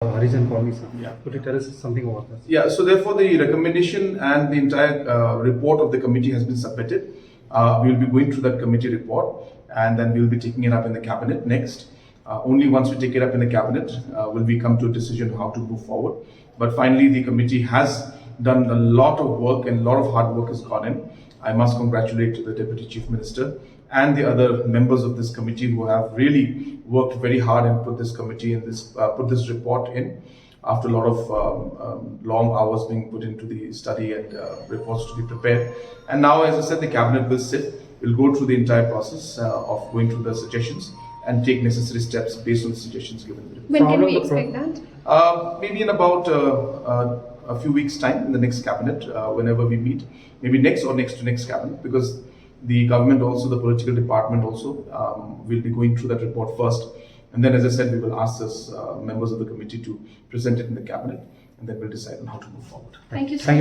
Harijan colony, sir. Yeah. Could you tell us something about this? Yeah, so therefore the recommendation and the entire report of the committee has been submitted. We will be going through that committee report and then we will be taking it up in the cabinet next. Only once we take it up in the cabinet will we come to a decision how to move forward. But finally the committee has done a lot of work and a lot of hard work has gone in. I must congratulate the Deputy Chief Minister and the other members of this committee who have really worked very hard and put this committee in this put this report in after a lot of long hours being put into the study and reports to be prepared. And now, as I said, the cabinet will sit, will go through the entire process of going through the suggestions and take necessary steps based on the suggestions given. When So how can long we the pro- expect that? Maybe in about a few weeks' time in the next cabinet, whenever we meet, maybe next or next to next cabinet, because the government also, the political department also will be going through that report first. And then, as I said, we will ask as members of the committee to present it in the cabinet, and then we'll decide on how to move forward. Thank you so Thank much.